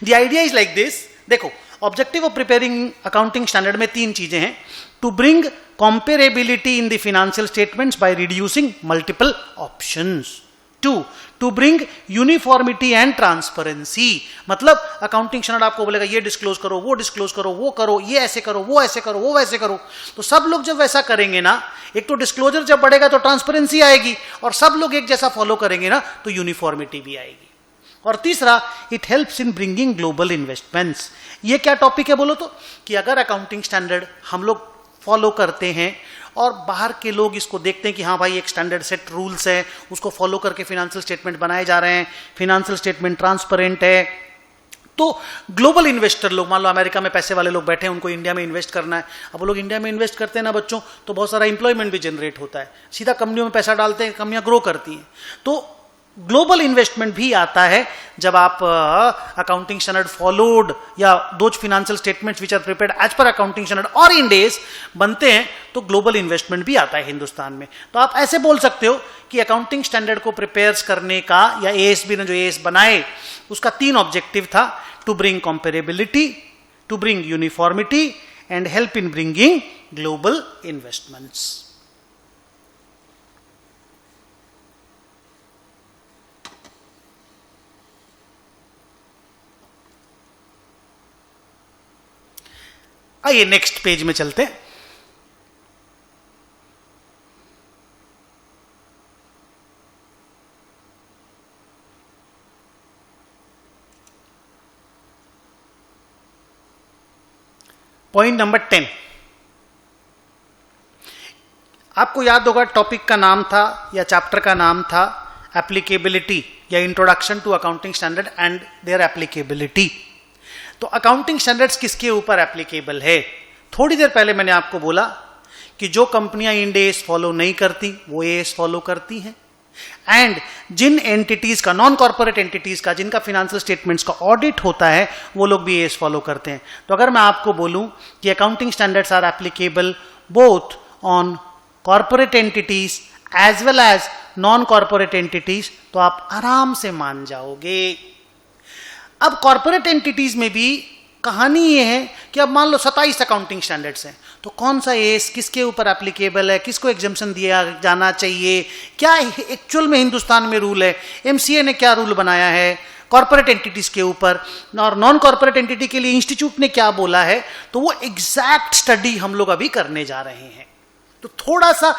Speaker 1: The idea is like this, देखो objective of preparing accounting standard में 3 चीजें हैं। To bring comparability in the financial statements by reducing multiple options. 2, to bring uniformity and transparency, मतलब अकाउंटिंग स्टैंडर्ड आपको बोलेगा ये डिस्क्लोज करो, वो डिस्क्लोज करो, वो करो, ये ऐसे करो, वो ऐसे करो, वो वैसे करो, तो सब लोग जब वैसा करेंगे ना, एक तो डिस्क्लोजर जब बढ़ेगा तो ट्रांसपेरेंसी आएगी, और सब लोग एक जैसा फॉलो करेंगे ना तो यूनिफॉर्मिटी भी आएगी। और तीसरा, it helps in bringing global investments. ये क्या टॉपिक है बोलो तो, कि अगर अकाउंटिंग स्टैंडर्ड हम लोग फॉलो करते हैं और बाहर के लोग इसको देखते हैं कि हाँ भाई एक स्टैंडर्ड सेट रूल्स है, उसको फॉलो करके फाइनेंशियल स्टेटमेंट बनाए जा रहे हैं, फाइनेंशियल स्टेटमेंट ट्रांसपेरेंट है, तो ग्लोबल इन्वेस्टर लोग, मान लो अमेरिका में पैसे वाले लोग बैठे हैं, उनको इंडिया में इन्वेस्ट करना है। अब वो लोग इंडिया में इन्वेस्ट करते हैं ना बच्चों, तो बहुत सारा इंप्लॉयमेंट भी जनरेट होता है, सीधा कंपनियों में पैसा डालते हैं, कंपनियां ग्रो करती हैं। तो ग्लोबल इन्वेस्टमेंट भी आता है जब आप अकाउंटिंग स्टैंडर्ड फॉलोड, या those financial statements which are prepared as per accounting standard और इंड एएस बनते हैं, तो ग्लोबल इन्वेस्टमेंट भी आता है हिंदुस्तान में। तो आप ऐसे बोल सकते हो कि अकाउंटिंग स्टैंडर्ड को प्रिपेयर करने का, या एएसबी ने जो एएस बनाए उसका 3 ऑब्जेक्टिव था, to bring comparability, to bring uniformity and help in bringing global investments. आइए नेक्स्ट पेज में चलते हैं। पॉइंट नंबर 10, आपको याद होगा टॉपिक का नाम था या चैप्टर का नाम था एप्लीकेबिलिटी या introduction to accounting standard and their applicability. तो अकाउंटिंग स्टैंडर्ड्स किसके ऊपर एप्लीकेबल है? थोड़ी देर पहले मैंने आपको बोला कि जो कंपनियां इंड एएस फॉलो नहीं करती वो एएस फॉलो करती हैं, एंड जिन एंटिटीज का, नॉन कॉर्पोरेट एंटिटीज का, जिनका फाइनेंशियल स्टेटमेंट्स का ऑडिट होता है, वो लोग भी एएस फॉलो करते हैं। तो अगर मैं आपको बोलूं कि accounting standards are applicable both on corporate entities as well as non corporate entities, तो आप आराम से मान जाओगे। अब कॉर्पोरेट एंटिटीज में भी कहानी ये है कि अब मान लो 27 अकाउंटिंग स्टैंडर्ड्स हैं, तो कौन सा एस किसके ऊपर एप्लीकेबल है, किसको एग्जाम्पशन दिया जाना चाहिए, क्या एक्चुअल में हिंदुस्तान में रूल है, एमसीए ने क्या रूल बनाया है कॉर्पोरेट एंटिटीज के ऊपर, और नॉन कॉर्पोरेट एंटिटी के लिए इंस्टीट्यूट ने क्या बोला है, तो वो एग्जैक्ट स्टडी हम लोग अभी करने जा रहे हैं। तो थोड़ा सा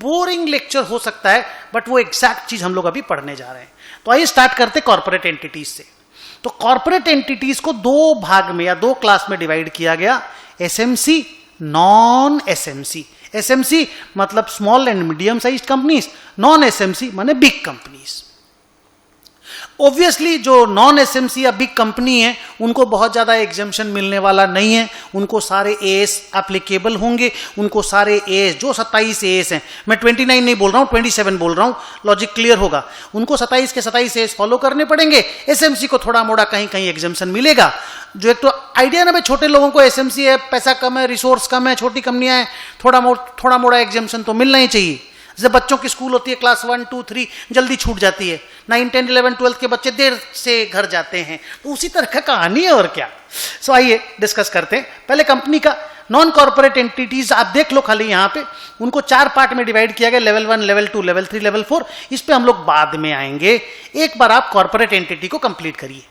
Speaker 1: बोरिंग लेक्चर हो सकता है, बट वो एग्जैक्ट चीज हम लोग अभी पढ़ने जा रहे हैं। तो आइए स्टार्ट करते कॉर्पोरेट एंटिटीज से। तो कॉर्पोरेट एंटिटीज को दो भाग में या दो क्लास में डिवाइड किया गया, एसएमसी, नॉन एसएमसी। एसएमसी मतलब small and medium size companies, non SMC माने बिग कंपनीज। ऑब्वियसली जो नॉन एसएमसी या बिग कंपनी है उनको बहुत ज्यादा एग्जेम्पशन मिलने वाला नहीं है, उनको सारे एएस एप्लीकेबल होंगे, उनको सारे एएस जो 27 एएस हैं, मैं 29 नहीं बोल रहा हूं 27 बोल रहा हूं, लॉजिक क्लियर होगा, उनको 27 के 27 एएस फॉलो करने पड़ेंगे। एसएमसी को थोड़ा मोड़ा कहीं कहीं एग्जेम्पशन मिलेगा। जो एक तो आइडिया ना भाई छोटे लोगों को एसएमसी है, पैसा कम है, रिसोर्स कम है, छोटी कंपनियां हैं, थोड़ा मोड़ा एग्जेम्पशन तो मिलना ही चाहिए। जब बच्चों की स्कूल होती है क्लास 1, 2, 3 जल्दी छूट जाती है, 9, 10, 11, 12 के बच्चे देर से घर जाते हैं, तो उसी तरह का कहानी है और क्या। सो आइए डिस्कस करते हैं। पहले कंपनी का नॉन कॉर्पोरेट एंटिटीज आप देख लो खाली यहाँ पे, उनको 4 पार्ट में डिवाइड किया गया, लेवल 1, लेवल 2, लेवल 3, लेवल 4। इस पे हम लोग बाद में आएंगे, एक बार आप कॉर्पोरेट एंटिटी को कंप्लीट करिए।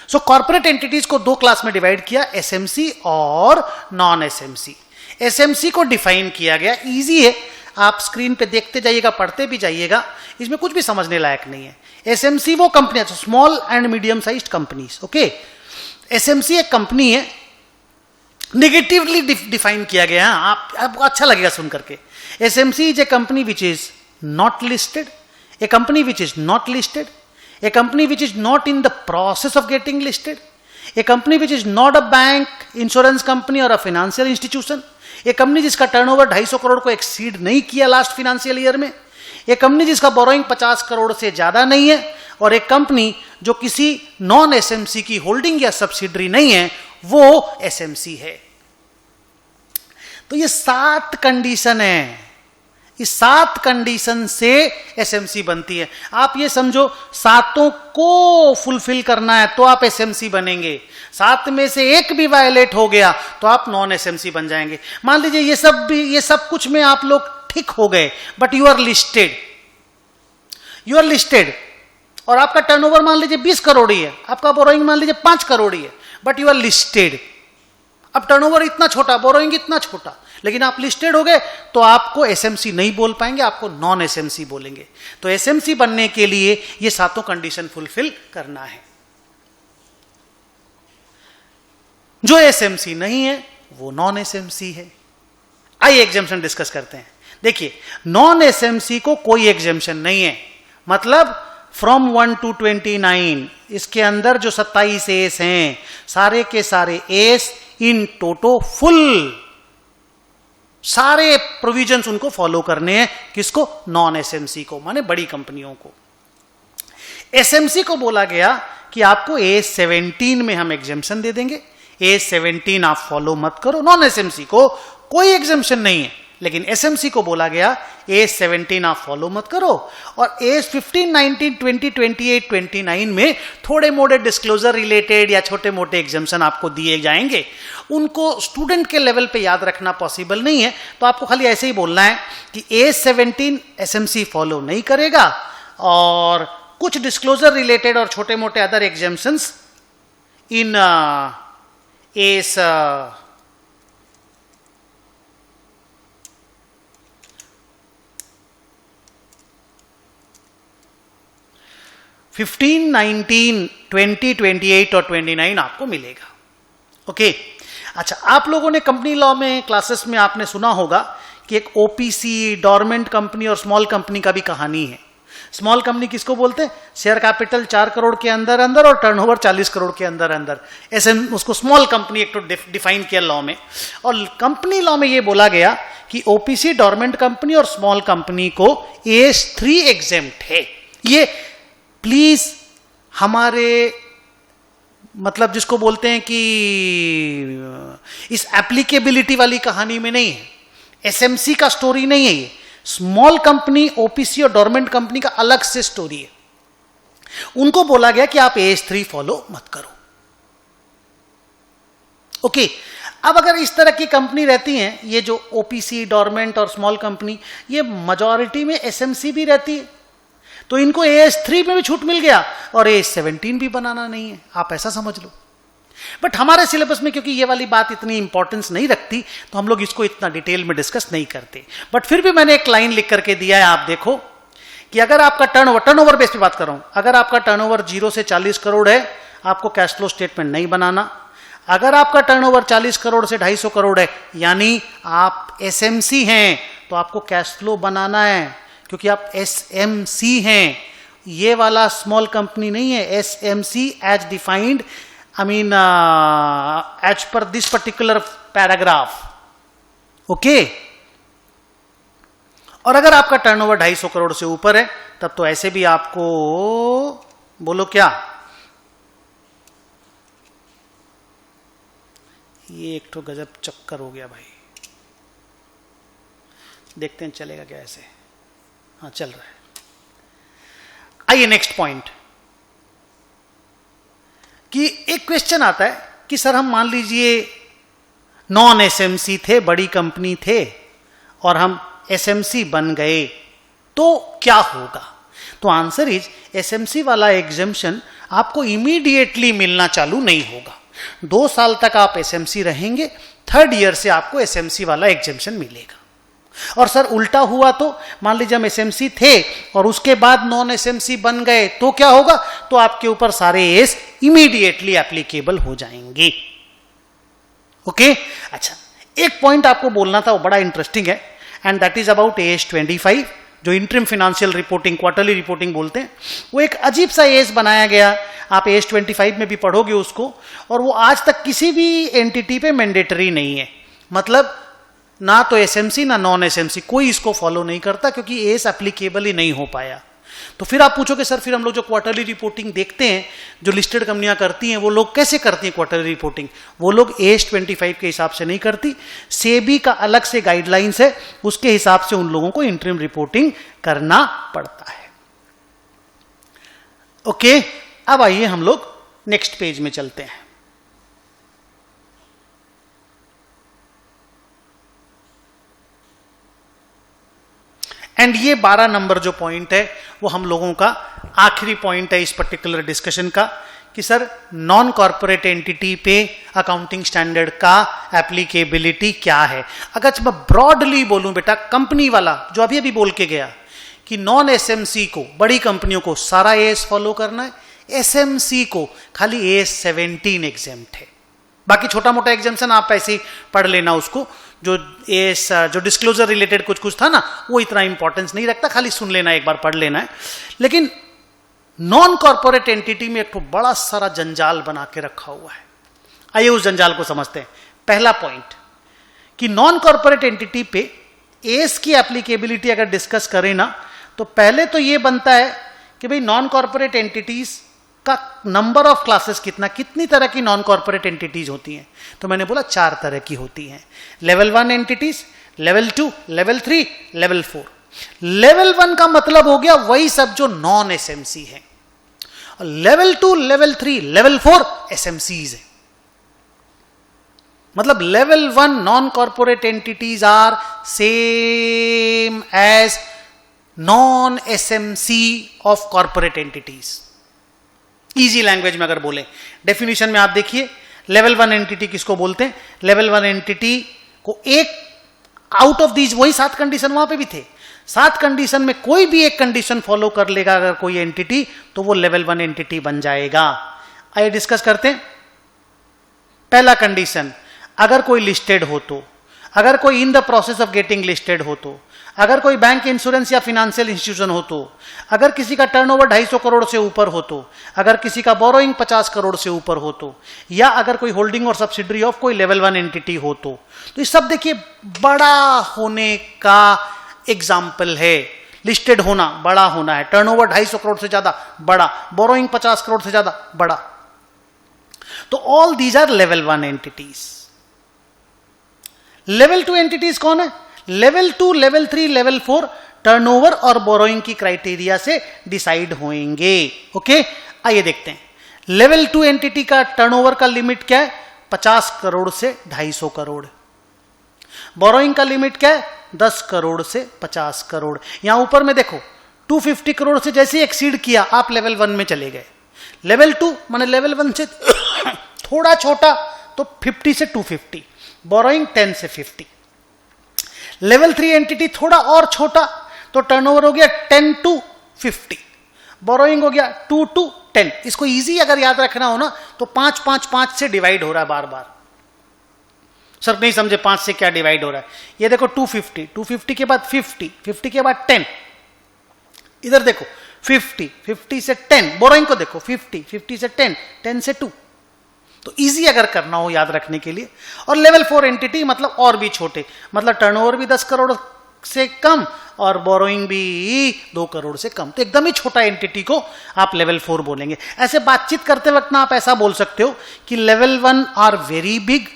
Speaker 1: सो कॉर्पोरेट एंटिटीज को दो क्लास में डिवाइड किया, एसएमसी और नॉन एसएमसी। एसएमसी को डिफाइन किया गया, इजी है, आप स्क्रीन पे देखते जाइएगा, पढ़ते भी जाइएगा, इसमें कुछ भी समझने लायक नहीं है। एसएमसी वो company, small and medium sized companies, okay. SMC एक कंपनी है, नेगेटिवली डिफाइन किया गया है, आपको अच्छा लगेगा सुन करके। SMC is a company which is not listed, A company which is not listed, a company which is not in the process of getting listed, a company which is not a bank, insurance company or a financial institution, a company जिसका turnover 250 crore को exceed नहीं किया last financial year में, एक company जिसका borrowing 50 crore से ज्यादा नहीं है, और एक कंपनी जो किसी नॉन एसएमसी की होल्डिंग या सब्सिडरी नहीं है, वो एसएमसी है। तो ये 7 कंडीशन है, इस 7 कंडीशन से एसएमसी बनती है। आप ये समझो 7 को फुलफिल करना है तो आप एसएमसी बनेंगे, 7 में से एक भी वायलेट हो गया तो आप नॉन एसएमसी बन जाएंगे। मान लीजिए ये सब कुछ में आप लोग ठीक हो गए, बट यू आर लिस्टेड और आपका टर्नओवर मान लीजिए 20 करोड़ ही है, आपका बोरोइंग मान लीजिए 5 करोड़ ही है, बट यू आर लिस्टेड। अब टर्नओवर इतना छोटा, बोरोइंग इतना छोटा, लेकिन आप लिस्टेड हो गए तो आपको एसएमसी नहीं बोल पाएंगे, आपको नॉन एसएमसी बोलेंगे। तो एसएमसी बनने के लिए ये 7 कंडीशन फुलफिल करना है। जो एसएमसी नहीं है वो नॉन एसएमसी है। आइए एग्जेम्पशन डिस्कस करते हैं। देखिए, नॉन एसएमसी को कोई एग्जेम्पशन नहीं है, मतलब फ्रॉम 1 to 29 इसके अंदर जो 27 एस हैं, सारे के सारे एस इन टोटो फुल, सारे प्रोविजंस उनको फॉलो करने हैं। किसको? नॉन एसएमसी को, माने बड़ी कंपनियों को। एसएमसी को बोला गया कि आपको A17 में हम एग्जेम्पशन दे देंगे, A17 आप फॉलो मत करो। नॉन एसएमसी को कोई एग्जेम्पशन नहीं है, लेकिन एसएमसी को बोला गया A17 आप फॉलो मत करो। और A15, 19, 20, 28, 29 में थोड़े मोड़े डिस्क्लोजर रिलेटेड या छोटे मोटे एग्जाम्पशन आपको दिए जाएंगे। उनको स्टूडेंट के लेवल पे याद रखना पॉसिबल नहीं है, तो आपको खाली ऐसे ही बोलना है कि A17 एसएमसी फॉलो नहीं करेगा, और कुछ डिस्क्लोजर रिलेटेड और छोटे मोटे अदर एग्जाम्पशंस इन एस 15, 19, 20, 28 और 29 आपको मिलेगा। ओके, अच्छा, आप लोगों ने कंपनी लॉ में क्लासेस में आपने सुना होगा कि एक ओपीसी, डोरमेंट कंपनी और स्मॉल कंपनी का भी कहानी है। स्मॉल कंपनी किसको बोलते हैं? शेयर कैपिटल 4 करोड़ के अंदर अंदर और टर्नओवर 40 करोड़ के अंदर अंदर, ऐसे उसको स्मॉल कंपनी एक तो डिफाइन किया लॉ में। और कंपनी लॉ में ये बोला गया कि ओपीसी, डोरमेंट कंपनी और स्मॉल कंपनी को AS3 एग्जेम्प्ट है। ये प्लीज हमारे मतलब जिसको बोलते हैं कि इस एप्लीकेबिलिटी वाली कहानी में नहीं है। एसएमसी का स्टोरी नहीं है ये, स्मॉल कंपनी, ओपीसी और डोरमेंट कंपनी का अलग से स्टोरी है। उनको बोला गया कि आप AS3 फॉलो मत करो। ओके, अब अगर इस तरह की कंपनी रहती हैं, ये जो ओपीसी, डोरमेंट और स्मॉल कंपनी, ये मेजॉरिटी में एसएमसी भी रहती है, तो इनको AS3 में भी छूट मिल गया और AS17 भी बनाना नहीं है, आप ऐसा समझ लो। बट हमारे सिलेबस में क्योंकि ये वाली बात इतनी इंपॉर्टेंस नहीं रखती, तो हम लोग इसको इतना डिटेल में डिस्कस नहीं करते। बट फिर भी मैंने एक लाइन लिख करके दिया है, आप देखो कि अगर आपका टर्नओवर बेस पे बात कर रहा हूं, अगर आपका टर्नओवर 0 से 40 करोड़ है, आपको कैश फ्लो स्टेटमेंट नहीं बनाना। अगर आपका टर्नओवर 40 करोड़ से 250 करोड़ है, यानी आप एसएमसी हैं, तो आपको कैश फ्लो बनाना है, क्योंकि आप एसएमसी हैं। ये वाला स्मॉल कंपनी नहीं है, SMC as defined, I mean as per this particular paragraph. Okay, और अगर आपका टर्नओवर 250 करोड़ से ऊपर है, तब तो ऐसे भी आपको, बोलो क्या, ये एक तो गजब चक्कर हो गया भाई, देखते हैं चलेगा क्या ऐसे। हाँ, चल रहा है। आइए नेक्स्ट पॉइंट, कि एक क्वेश्चन आता है कि सर हम मान लीजिए नॉन एसएमसी थे, बड़ी कंपनी थे, और हम एसएमसी बन गए, तो क्या होगा? तो आंसर इज, एसएमसी वाला एग्जेम्पशन आपको इमीडिएटली मिलना चालू नहीं होगा। 2 साल तक आप एसएमसी रहेंगे, 3rd ईयर से आपको एसएमसी वाला एग्जेम्पशन मिलेगा। और सर उल्टा हुआ तो, मान लीजिए हम एसएमसी थे और उसके बाद नॉन एसएमसी बन गए, तो क्या होगा? तो आपके ऊपर सारे एस इमीडिएटली एप्लीकेबल हो जाएंगे। ओके, अच्छा, एक पॉइंट आपको बोलना था, वो बड़ा इंटरेस्टिंग है, and that is about AS25, जो interim financial reporting, quarterly reporting बोलते हैं। वो एक अजीब सा एस बनाया गया, आप AS25 में भी पढ़ोगे उसको, और वो आज तक किसी भी एंटिटी पे मैंडेटरी नहीं है। मतलब ना तो एसएमसी ना नॉन एसएमसी, कोई इसको फॉलो नहीं करता, क्योंकि एस एप्लीकेबल ही नहीं हो पाया। तो फिर आप पूछोगे सर, फिर हम लोग जो क्वार्टरली रिपोर्टिंग देखते हैं, जो लिस्टेड कंपनियां करती हैं, वो लोग कैसे करती हैं क्वार्टरली रिपोर्टिंग? वो लोग AS25 के हिसाब से नहीं करती, सेबी का अलग से गाइडलाइंस है, उसके हिसाब से उन लोगों को इंटरिम रिपोर्टिंग करना पड़ता है। ओके, अब आइए हम लोग नेक्स्ट पेज में चलते हैं। एंड ये 12 नंबर जो पॉइंट है, वो हम लोगों का आखिरी पॉइंट है इस पर्टिकुलर डिस्कशन का, कि सर नॉन कॉर्पोरेट एंटिटी पे अकाउंटिंग स्टैंडर्ड का एप्लीकेबिलिटी क्या है। अगर मैं ब्रॉडली बोलूं बेटा, कंपनी वाला जो अभी अभी बोल के गया कि नॉन एसएमसी को, बड़ी कंपनियों को सारा एएस फॉलो करना है, एसएमसी को खाली AS17 एग्जेम्प्ट है। बाकी छोटा मोटा एग्जाम्पशन आप ऐसे ही पढ़ लेना उसको, जो डिस्क्लोजर रिलेटेड कुछ कुछ था ना, वो इतना इंपॉर्टेंस नहीं रखता, खाली सुन लेना, एक बार पढ़ लेना है। लेकिन नॉन कॉर्पोरेट एंटिटी में एक तो बड़ा सारा जंजाल बना के रखा हुआ है। आइए उस जंजाल को समझते हैं। पहला पॉइंट, कि नॉन कॉर्पोरेट एंटिटी पे एस की एप्लीकेबिलिटी अगर डिस्कस करें ना, तो पहले तो ये बनता है कि भाई नॉन कॉर्पोरेट एंटिटीज का नंबर ऑफ क्लासेस कितना, कितनी तरह की नॉन कॉर्पोरेट एंटिटीज होती हैं? तो मैंने बोला 4 तरह की होती हैं। Level 1 entities, level 2, level 3, level 4। Level 1 का मतलब हो गया वही सब जो नॉन एसएमसी है, और लेवल 2, लेवल 3, लेवल 4 एसएमसीज है। मतलब level 1 non corporate entities are same as non SMC of corporate entities. Easy language में अगर बोले, डेफिनेशन में आप देखिए, लेवल 1 एंटिटी किसको बोलते हैं? लेवल 1 एंटिटी को एक आउट ऑफ दीज, वही 7 कंडीशन वहां पे भी थे, 7 कंडीशन में कोई भी एक कंडीशन फॉलो कर लेगा अगर कोई एंटिटी, तो वो लेवल 1 एंटिटी बन जाएगा। आइए डिस्कस करते हैं। पहला कंडीशन, अगर कोई लिस्टेड हो तो, अगर कोई in the process of getting listed हो तो, अगर कोई बैंक, इंश्योरेंस या फाइनेंशियल इंस्टीट्यूशन हो तो, अगर किसी का टर्नओवर 250 करोड़ से ऊपर हो तो, अगर किसी का बोरोइंग 50 करोड़ से ऊपर हो तो, या अगर कोई होल्डिंग और सब्सिडरी ऑफ कोई लेवल 1 एंटिटी हो तो ये सब देखिए बड़ा होने का एग्जाम्पल है। लिस्टेड होना, बड़ा होना है, टर्नओवर 250 करोड़ से ज्यादा, बड़ा, बोरोइंग 50 करोड़ से ज्यादा, बड़ा। तो all these are level 1 entities. Level 2 entities कौन है? लेवल 2, लेवल 3, लेवल 4 टर्नओवर और बोरोइंग की क्राइटेरिया से डिसाइड होंगे। ओके, आइए देखते हैं। लेवल 2 एंटिटी का टर्नओवर का लिमिट क्या है? 50 करोड़ से 250 करोड़। बोरोइंग का लिमिट क्या है? 10 करोड़ से 50 करोड़। यहां ऊपर में देखो 250 करोड़ से जैसे ही एक्सीड किया आप लेवल 1 में चले गए। लेवल 2 माने लेवल 1 से थोड़ा छोटा तो 50 से 250, बोरोइंग 10 से 50। लेवल 3 एंटिटी थोड़ा और छोटा तो टर्नओवर हो गया 10 to 50, बोरोइंग हो गया 2 to 10। इसको इजी अगर याद रखना हो ना तो 5 5 5 से डिवाइड हो रहा है बार बार। सर नहीं समझे 5 से क्या डिवाइड हो रहा है? ये देखो 250, 250 के बाद 50, 50 के बाद 10, इधर देखो 50, 50 से 10, बोरोइंग को देखो 50, 50 से 10, 10 से 2। तो इजी अगर करना हो याद रखने के लिए। और लेवल 4 एंटिटी मतलब और भी छोटे, मतलब टर्नओवर भी 10 करोड़ से कम और बोरोइंग भी 2 करोड़ से कम, तो एकदम ही छोटा एंटिटी को आप लेवल 4 बोलेंगे। ऐसे बातचीत करते वक्त ना आप ऐसा बोल सकते हो कि level 1 are very big,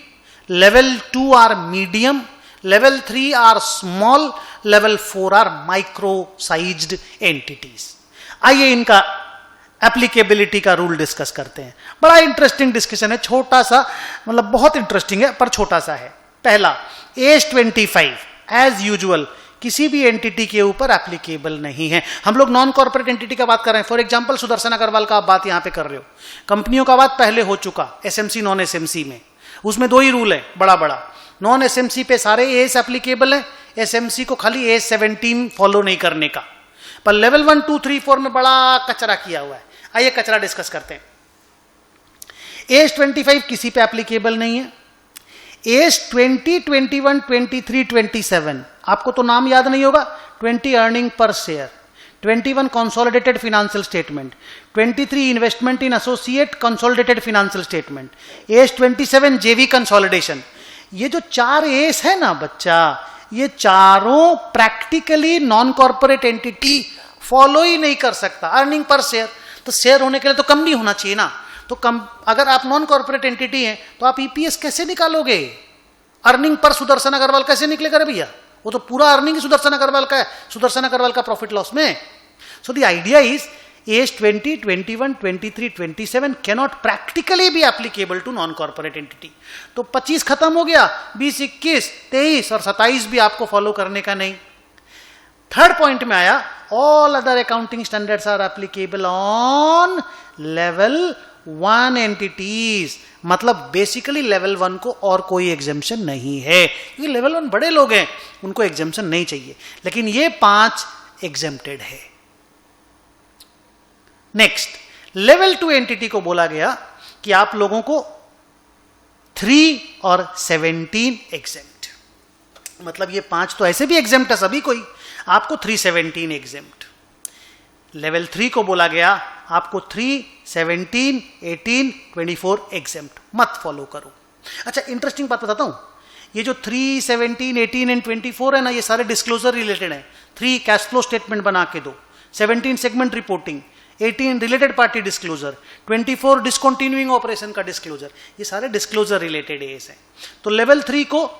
Speaker 1: level 2 are medium, level 3 are small, level 4 are micro sized entities. आइए इनका एप्लीकेबिलिटी का रूल डिस्कस करते हैं। बड़ा इंटरेस्टिंग डिस्कशन है, छोटा सा, मतलब बहुत इंटरेस्टिंग है पर छोटा सा है। पहला, एज 25 एज यूजुअल किसी भी एंटिटी के ऊपर एप्लीकेबल नहीं है। हम लोग नॉन कॉर्पोरेट एंटिटी का बात कर रहे हैं। फॉर एग्जांपल सुदर्शन अग्रवाल का आप बात यहां पे कर रहे हो। कंपनियों का बात पहले हो चुका एसएमसी नॉन एसएमसी में, उसमें 2 ही रूल है बड़ा बड़ा। नॉन एसएमसी पे सारे एस एप्लीकेबल है, एसएमसी को खाली एज 17 फॉलो नहीं करने का। पर लेवल 1, 2, 3, 4 में बड़ा कचरा किया हुआ है। आइए कचरा डिस्कस करते हैं। एज 25 किसी पे एप्लीकेबल नहीं है। एज 20, 21, 23, 27 आपको तो नाम याद नहीं होगा। 20 earning per share, 21 consolidated financial statement, 23 investment in associate consolidated financial statement, as 27 JV consolidation. ये जो 4 एस है ना बच्चा, ये चारों practically non corporate entity follow ही नहीं कर सकता। अर्निंग पर शेयर, तो शेयर होने के लिए तो कम नहीं होना चाहिए ना। तो कम, अगर आप नॉन कॉर्पोरेट एंटिटी हैं तो आप ईपीएस कैसे निकालोगे? अर्निंग पर सुदर्शन अग्रवाल कैसे निकलेगा रे भैया? वो तो पूरा अर्निंग ही सुदर्शन अग्रवाल का है, सुदर्शन अग्रवाल का प्रॉफिट लॉस में। So the idea is as 20, 21, 23, 27 cannot practically be applicable to non corporate entity. तो 25 खत्म हो गया, 20, 21, 23 और 27 भी आपको फॉलो करने का नहीं। थर्ड पॉइंट में आया, all other accounting standards are applicable on level 1 entities. मतलब बेसिकली लेवल 1 को और कोई एग्जेम्पशन नहीं है, क्योंकि लेवल 1 बड़े लोग हैं, उनको एग्जेम्पशन नहीं चाहिए। लेकिन ये 5 एग्जेम्प्टेड है। नेक्स्ट, लेवल 2 एंटिटी को बोला गया कि आप लोगों को 3 और 17 एग्जेम्प्ट, मतलब ये 5 तो ऐसे भी एग्जेम्प्ट है सभी कोई, आपको 317 एग्जेम्प्ट। लेवल 3 को बोला गया आपको 3, 17, 18, 24 एग्जेम्प्ट मत फॉलो करो। अच्छा इंटरेस्टिंग बात बताता हूं, ये जो 3, 17, 18 एंड 24 है ना, ये सारे डिस्क्लोजर रिलेटेड है। 3 कैश फ्लो स्टेटमेंट बना के दो, 17 segment reporting, 18 related party disclosure, 24 discontinuing operation का डिस्क्लोजर, ये सारे डिस्क्लोजर रिलेटेड एस है। तो लेवल 3 को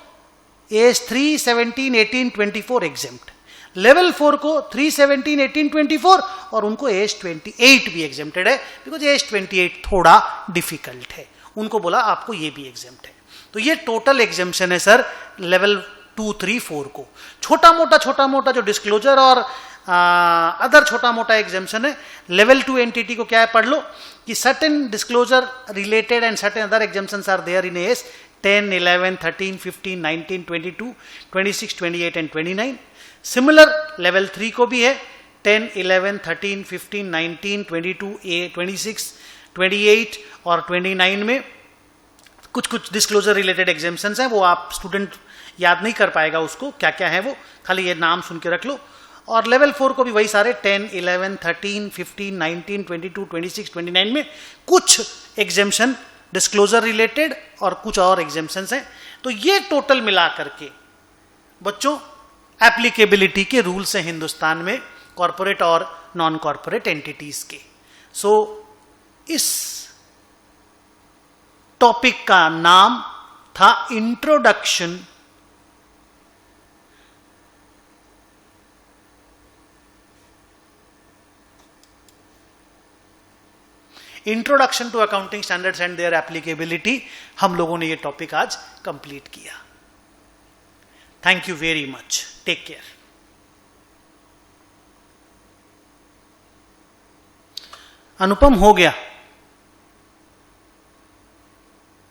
Speaker 1: एज 3, 17, 18, 24 एग्जेम्प्ट, लेवल 4 को 3, 17, 18, 24 और उनको एज 28 भी एग्जेम्प्टेड है, बिकॉज एज 28 थोड़ा डिफिकल्ट है, उनको बोला आपको ये भी एग्जेम्प्ट है। तो ये टोटल एग्जेम्पशन है सर लेवल 2, 3, 4 को। छोटा मोटा जो डिस्क्लोजर और अदर छोटा मोटा एग्जेम्पशन है। लेवल 2 एंटिटी को क्या है पढ़ लो कि certain disclosure related and certain other exemptions are there in as 10, 11, 13, 15, 19, 22, 26, 28 and 29। Similar level 3 को भी है 10, 11, 13, 15, 19, 22, 26, 28 और 29 में कुछ डिस्क्लोजर रिलेटेड एग्जेम्पशंस हैं। वो आप स्टूडेंट याद नहीं कर पाएगा उसको क्या क्या है, वो खाली ये नाम सुन के रख लो। और लेवल 4 को भी वही सारे 10, 11, 13, 15, 19, 22, 26, 29 में कुछ एग्जेम्पशन डिस्क्लोजर रिलेटेड और कुछ और एग्जेम्पशंस हैं। तो ये टोटल मिला करके बच्चों एप्लीकेबिलिटी के रूल्स हैं हिंदुस्तान में कॉरपोरेट और नॉन कॉरपोरेट एंटिटीज के। सो इस टॉपिक का नाम था introduction introduction to accounting standards and their applicability, हम लोगों ने ये टॉपिक आज कंप्लीट किया। Thank you very much, take care. Anupam हो गया।